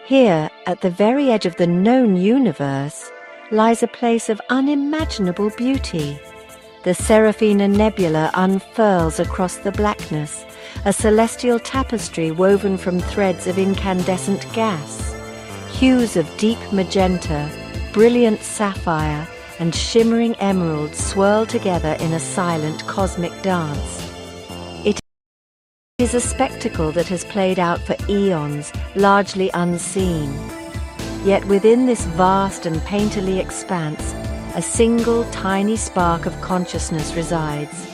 Here, at the very edge of the known universe, lies a place of unimaginable beauty. The Seraphina Nebula unfurls across the blackness, a celestial tapestry woven from threads of incandescent gas. Hues of deep magenta, brilliant sapphire, and shimmering emerald swirl together in a silent cosmic dance. It is a spectacle that has played out for eons, largely unseen. Yet within this vast and painterly expanse, a single tiny spark of consciousness resides.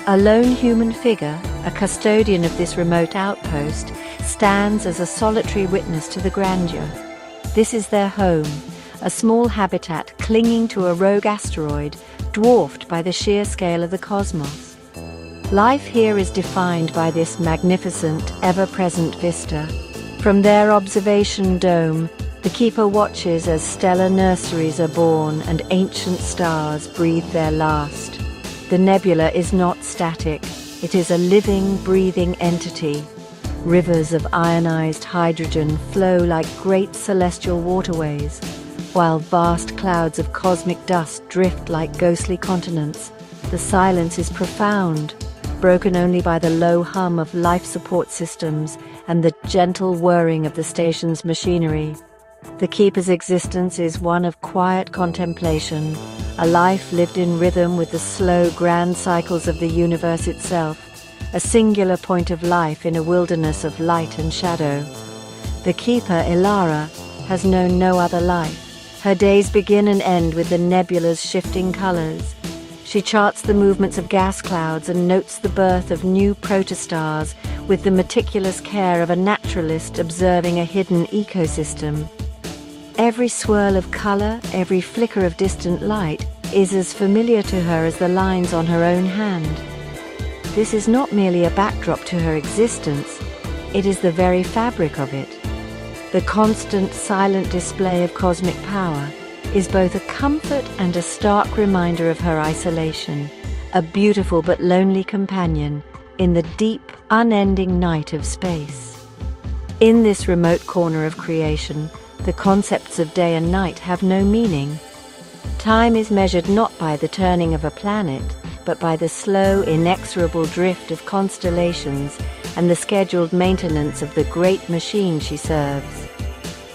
A lone human figure, a custodian of this remote outpost, stands as a solitary witness to the grandeur. This is their home, a small habitat clinging to a rogue asteroid, dwarfed by the sheer scale of the cosmos. Life here is defined by this magnificent, ever-present vista. From their observation dome, the Keeper watches as stellar nurseries are born and ancient stars breathe their last. The nebula is not static. It is a living, breathing entity. Rivers of ionized hydrogen flow like great celestial waterways, while vast clouds of cosmic dust drift like ghostly continents. The silence is profound, broken only by the low hum of life support systems and the gentle whirring of the station's machinery. The Keeper's existence is one of quiet contemplation, a life lived in rhythm with the slow, grand cycles of the universe itself, a singular point of life in a wilderness of light and shadow. The Keeper, Ilara, has known no other life. Her days begin and end with the nebula's shifting colors. She charts the movements of gas clouds and notes the birth of new protostars with the meticulous care of a naturalist observing a hidden ecosystem. Every swirl of color, every flicker of distant light is as familiar to her as the lines on her own hand. This is not merely a backdrop to her existence, it is the very fabric of it. The constant, silent display of cosmic power is both a comfort and a stark reminder of her isolation, a beautiful but lonely companion in the deep, unending night of space. In this remote corner of creation, the concepts of day and night have no meaning. Time is measured not by the turning of a planet, but by the slow, inexorable drift of constellations and the scheduled maintenance of the great machine she serves.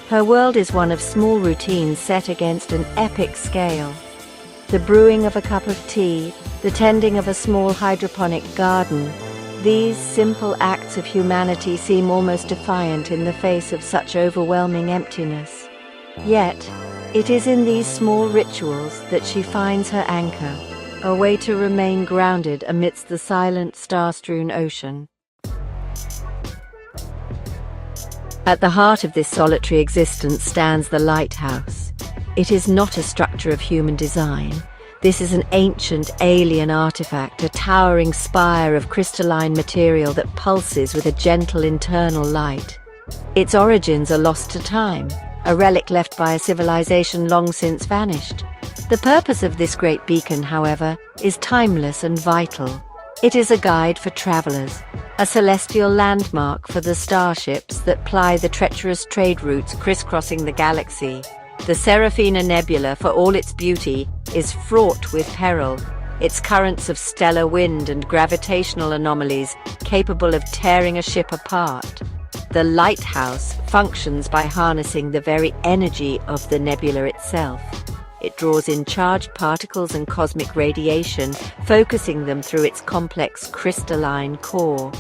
Her world is one of small routines set against an epic scale. The brewing of a cup of tea, the tending of a small hydroponic garden, these simple acts of humanity seem almost defiant in the face of such overwhelming emptiness. Yet, it is in these small rituals that she finds her anchor, a way to remain grounded amidst the silent, star-strewn ocean. At the heart of this solitary existence stands the lighthouse. It is not a structure of human design. This is an ancient, alien artifact, a towering spire of crystalline material that pulses with a gentle internal light. Its origins are lost to time, a relic left by a civilization long since vanished. The purpose of this great beacon, however, is timeless and vital. It is a guide for travelers, a celestial landmark for the starships that ply the treacherous trade routes crisscrossing the galaxy. The Seraphina Nebula, for all its beauty, is fraught with peril, its currents of stellar wind and gravitational anomalies capable of tearing a ship apart. The lighthouse functions by harnessing the very energy of the nebula itself. It draws in charged particles and cosmic radiation, focusing them through its complex crystalline core.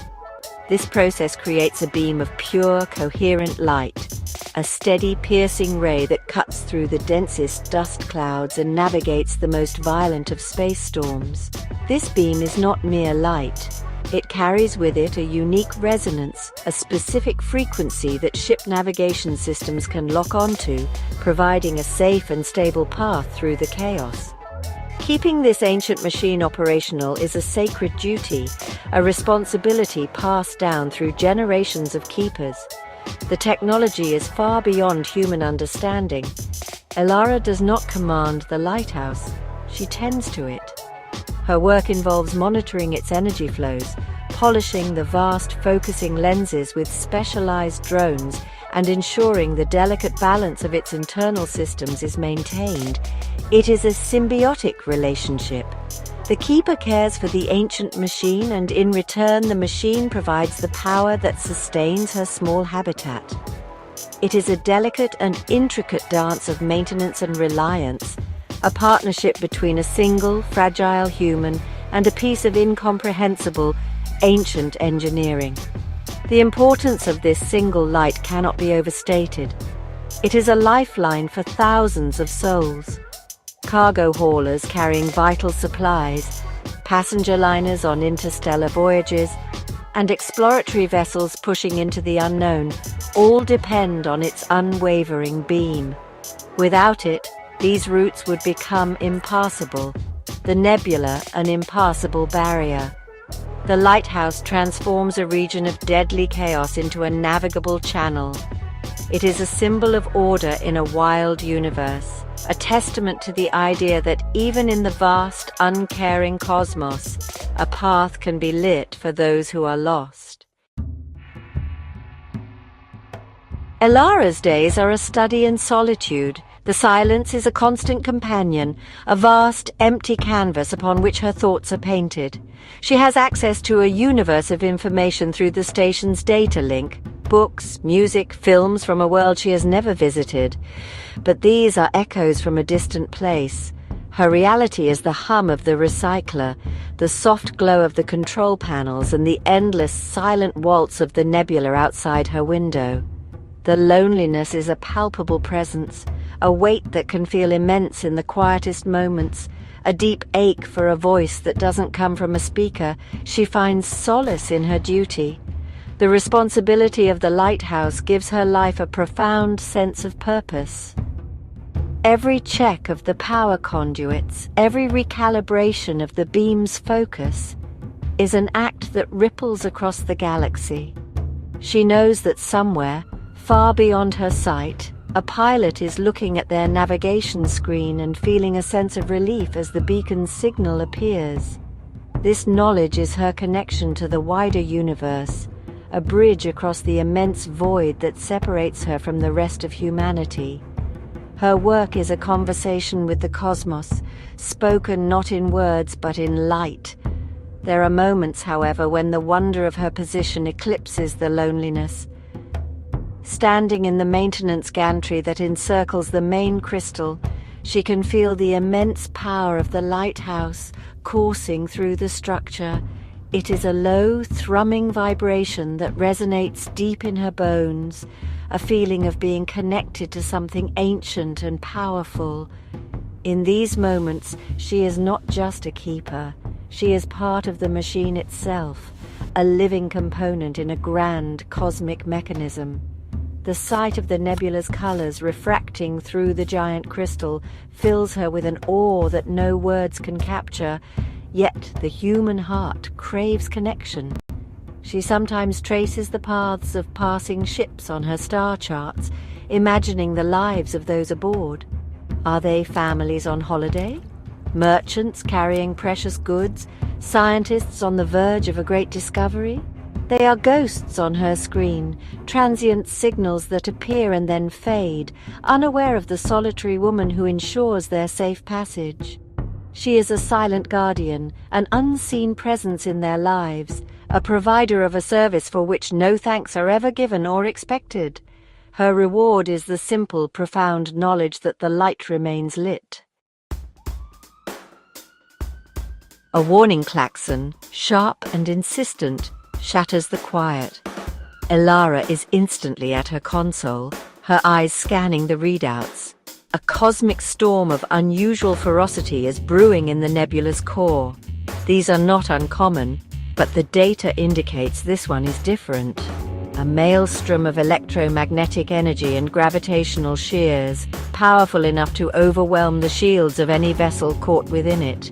This process creates a beam of pure, coherent light, a steady, piercing ray that cuts through the densest dust clouds and navigates the most violent of space storms. This beam is not mere light. It carries with it a unique resonance, a specific frequency that ship navigation systems can lock onto, providing a safe and stable path through the chaos. Keeping this ancient machine operational is a sacred duty, a responsibility passed down through generations of keepers. The technology is far beyond human understanding. Ilara does not command the lighthouse, she tends to it. Her work involves monitoring its energy flows, polishing the vast focusing lenses with specialized drones, and ensuring the delicate balance of its internal systems is maintained. It is a symbiotic relationship. The Keeper cares for the ancient machine, and in return the machine provides the power that sustains her small habitat. It is a delicate and intricate dance of maintenance and reliance, a partnership between a single, fragile human and a piece of incomprehensible, ancient engineering. The importance of this single light cannot be overstated. It is a lifeline for thousands of souls. Cargo haulers carrying vital supplies, passenger liners on interstellar voyages, and exploratory vessels pushing into the unknown all depend on its unwavering beam. Without it, these routes would become impassable, the nebula an impassable barrier. The lighthouse transforms a region of deadly chaos into a navigable channel. It is a symbol of order in a wild universe, a testament to the idea that even in the vast, uncaring cosmos, a path can be lit for those who are lost. Elara's days are a study in solitude. The silence is a constant companion, a vast, empty canvas upon which her thoughts are painted. She has access to a universe of information through the station's data link, books, music, films from a world she has never visited. But these are echoes from a distant place. Her reality is the hum of the recycler, the soft glow of the control panels, and the endless, silent waltz of the nebula outside her window. The loneliness is a palpable presence, a weight that can feel immense in the quietest moments, a deep ache for a voice that doesn't come from a speaker. She finds solace in her duty. The responsibility of the lighthouse gives her life a profound sense of purpose. Every check of the power conduits, every recalibration of the beam's focus, is an act that ripples across the galaxy. She knows that somewhere, far beyond her sight, a pilot is looking at their navigation screen and feeling a sense of relief as the beacon's signal appears. This knowledge is her connection to the wider universe, a bridge across the immense void that separates her from the rest of humanity. Her work is a conversation with the cosmos, spoken not in words but in light. There are moments, however, when the wonder of her position eclipses the loneliness. Standing in the maintenance gantry that encircles the main crystal, she can feel the immense power of the lighthouse coursing through the structure. It is a low, thrumming vibration that resonates deep in her bones, a feeling of being connected to something ancient and powerful. In these moments, she is not just a keeper. She is part of the machine itself, a living component in a grand cosmic mechanism. The sight of the nebula's colors refracting through the giant crystal fills her with an awe that no words can capture, yet the human heart craves connection. She sometimes traces the paths of passing ships on her star charts, imagining the lives of those aboard. Are they families on holiday? Merchants carrying precious goods? Scientists on the verge of a great discovery? They are ghosts on her screen, transient signals that appear and then fade, unaware of the solitary woman who ensures their safe passage. She is a silent guardian, an unseen presence in their lives, a provider of a service for which no thanks are ever given or expected. Her reward is the simple, profound knowledge that the light remains lit. A warning klaxon, sharp and insistent, shatters the quiet. Elara is instantly at her console, her eyes scanning the readouts. A cosmic storm of unusual ferocity is brewing in the nebula's core. These are not uncommon, but the data indicates this one is different. A maelstrom of electromagnetic energy and gravitational shears, powerful enough to overwhelm the shields of any vessel caught within it.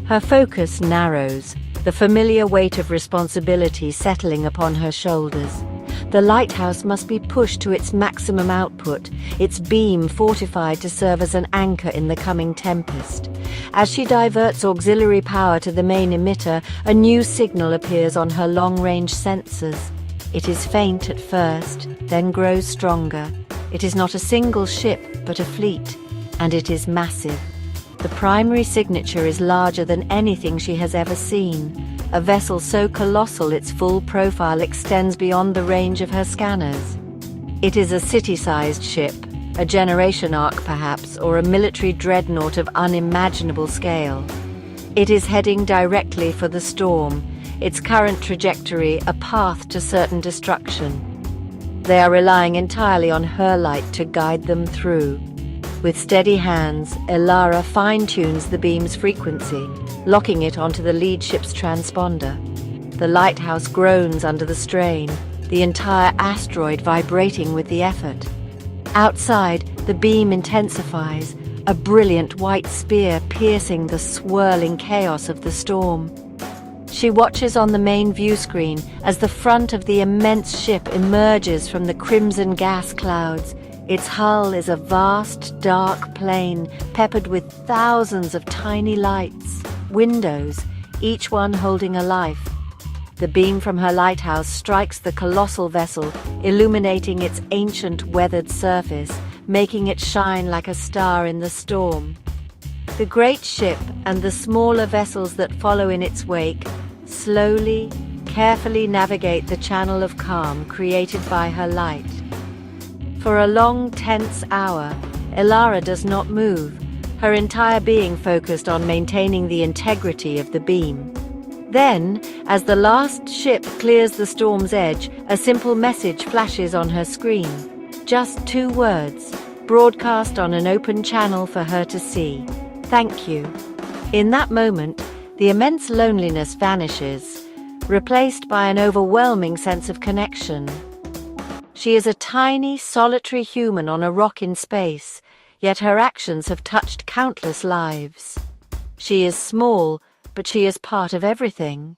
Her focus narrows, the familiar weight of responsibility settling upon her shoulders. The lighthouse must be pushed to its maximum output, its beam fortified to serve as an anchor in the coming tempest. As she diverts auxiliary power to the main emitter, a new signal appears on her long-range sensors. It is faint at first, then grows stronger. It is not a single ship, but a fleet, and it is massive. The primary signature is larger than anything she has ever seen, a vessel so colossal its full profile extends beyond the range of her scanners. It is a city-sized ship, a generation ark perhaps, or a military dreadnought of unimaginable scale. It is heading directly for the storm, its current trajectory a path to certain destruction. They are relying entirely on her light to guide them through. With steady hands, Elara fine-tunes the beam's frequency, locking it onto the lead ship's transponder. The lighthouse groans under the strain, the entire asteroid vibrating with the effort. Outside, the beam intensifies, a brilliant white spear piercing the swirling chaos of the storm. She watches on the main view screen as the front of the immense ship emerges from the crimson gas clouds. Its hull is a vast, dark plain peppered with thousands of tiny lights, windows, each one holding a life. The beam from her lighthouse strikes the colossal vessel, illuminating its ancient, weathered surface, making it shine like a star in the storm. The great ship and the smaller vessels that follow in its wake slowly, carefully navigate the channel of calm created by her light. For a long, tense hour, Elara does not move, her entire being focused on maintaining the integrity of the beam. Then, as the last ship clears the storm's edge, a simple message flashes on her screen. Just 2 words, broadcast on an open channel for her to see. Thank you. In that moment, the immense loneliness vanishes, replaced by an overwhelming sense of connection. She is a tiny, solitary human on a rock in space, yet her actions have touched countless lives. She is small, but she is part of everything.